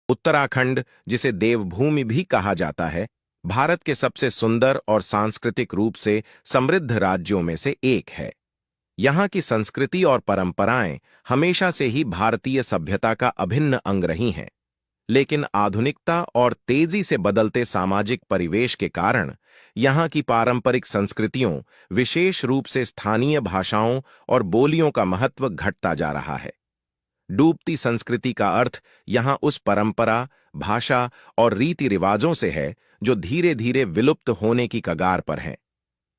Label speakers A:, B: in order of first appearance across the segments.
A: उत्तराखंड, जिसे देवभूमि भी कहा जाता है, भारत के सबसे सुंदर और सांस्कृतिक रूप से समृद्ध राज्यों में से एक है। यहाँ की संस्कृति और परंपराएं हमेशा से ही भारतीय सभ्यता का अभिन्न अंग रही हैं। लेकिन आधुनिकता और तेजी से बदलते सामाजिक परिवेश के कारण यहाँ की पारंपरिक संस्कृतियों, विशेष रूप से स्थानीय भाषाओं और बोलियों का महत्व घटता जा रहा है। डूबती संस्कृति का अर्थ यहाँ उस परंपरा, भाषा और रीति रिवाजों से है जो धीरे धीरे विलुप्त होने की कगार पर हैं।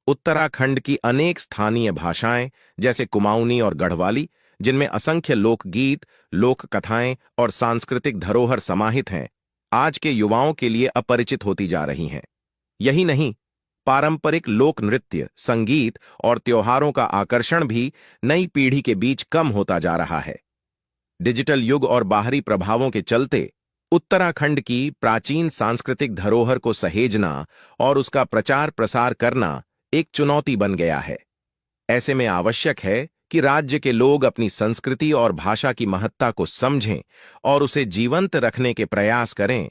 A: उत्तराखंड की अनेक स्थानीय भाषाएं, जैसे कुमाऊनी और गढ़वाली, जिनमें असंख्य लोकगीत, लोक कथाएं और सांस्कृतिक धरोहर समाहित हैं, आज के युवाओं के लिए अपरिचित होती जा रही हैं। यही नहीं, पारंपरिक लोक नृत्य, संगीत और त्योहारों का आकर्षण भी नई पीढ़ी के बीच कम होता जा रहा है। डिजिटल युग और बाहरी प्रभावों के चलते उत्तराखंड की प्राचीन सांस्कृतिक धरोहर को सहेजना और उसका प्रचार प्रसार करना एक चुनौती बन गया है। ऐसे में आवश्यक है कि राज्य के लोग अपनी संस्कृति और भाषा की महत्ता को समझें और उसे जीवंत रखने के प्रयास करें,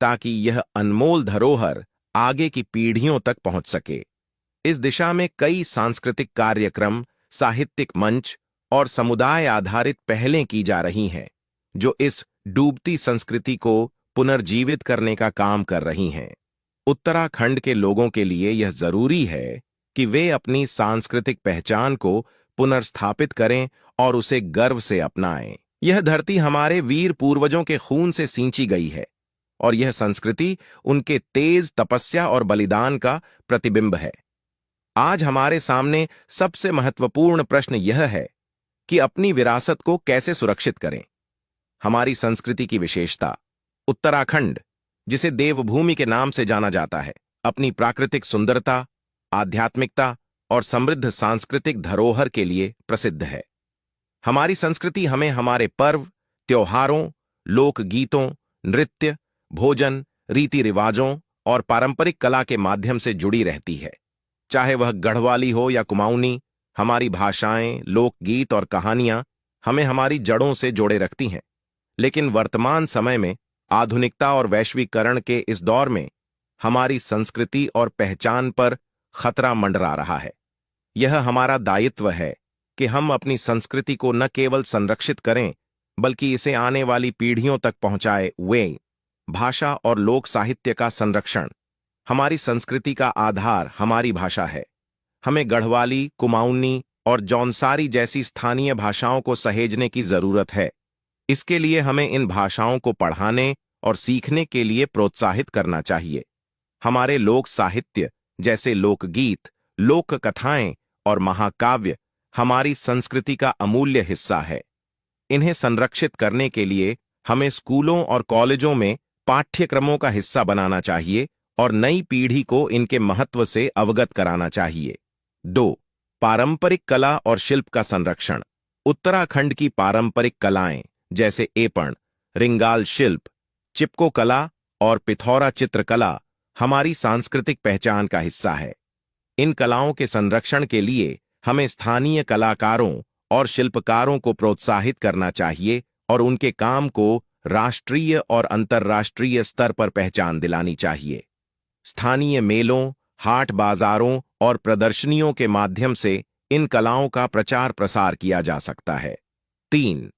A: ताकि यह अनमोल धरोहर आगे की पीढ़ियों तक पहुंच सके। इस दिशा में कई सांस्कृतिक कार्यक्रम, साहित्यिक मंच और समुदाय आधारित पहलें की जा रही हैं, जो इस डूबती संस्कृति को पुनर्जीवित करने का काम कर रही हैं। उत्तराखंड के लोगों के लिए यह जरूरी है कि वे अपनी सांस्कृतिक पहचान को पुनर्स्थापित करें और उसे गर्व से अपनाएं। यह धरती हमारे वीर पूर्वजों के खून से सींची गई है और यह संस्कृति उनके तेज तपस्या और बलिदान का प्रतिबिंब है। आज हमारे सामने सबसे महत्वपूर्ण प्रश्न यह है कि अपनी विरासत को कैसे सुरक्षित करें। हमारी संस्कृति की विशेषता, उत्तराखंड, जिसे देवभूमि के नाम से जाना जाता है, अपनी प्राकृतिक सुंदरता, आध्यात्मिकता और समृद्ध सांस्कृतिक धरोहर के लिए प्रसिद्ध है। हमारी संस्कृति हमें हमारे पर्व, त्योहारों, लोकगीतों, नृत्य, भोजन, रीति रिवाजों और पारंपरिक कला के माध्यम से जुड़ी रहती है। चाहे वह गढ़वाली हो या कुमाऊनी, हमारी भाषाएं, लोकगीत और कहानियां हमें हमारी जड़ों से जोड़े रखती हैं। लेकिन वर्तमान समय में आधुनिकता और वैश्वीकरण के इस दौर में हमारी संस्कृति और पहचान पर खतरा मंडरा रहा है। यह हमारा दायित्व है कि हम अपनी संस्कृति को न केवल संरक्षित करें, बल्कि इसे आने वाली पीढ़ियों तक पहुंचाए। भाषा और लोक साहित्य का संरक्षण। हमारी संस्कृति का आधार हमारी भाषा है। हमें गढ़वाली, कुमाऊनी और जौनसारी जैसी स्थानीय भाषाओं को सहेजने की जरूरत है। इसके लिए हमें इन भाषाओं को पढ़ाने और सीखने के लिए प्रोत्साहित करना चाहिए। हमारे लोक साहित्य, जैसे लोकगीत, लोक कथाएं और महाकाव्य, हमारी संस्कृति का अमूल्य हिस्सा है। इन्हें संरक्षित करने के लिए हमें स्कूलों और कॉलेजों में पाठ्यक्रमों का हिस्सा बनाना चाहिए और नई पीढ़ी को इनके महत्व से अवगत कराना चाहिए। 2. पारंपरिक कला और शिल्प का संरक्षण। उत्तराखंड की पारंपरिक कलाएं, जैसे एपण, रिंगाल शिल्प, चिपको कला और पिथौरा चित्रकला हमारी सांस्कृतिक पहचान का हिस्सा है। इन कलाओं के संरक्षण के लिए हमें स्थानीय कलाकारों और शिल्पकारों को प्रोत्साहित करना चाहिए और उनके काम को राष्ट्रीय और अंतर्राष्ट्रीय स्तर पर पहचान दिलानी चाहिए। स्थानीय मेलों, हाट बाजारों और प्रदर्शनियों के माध्यम से इन कलाओं का प्रचार प्रसार किया जा सकता है। 3.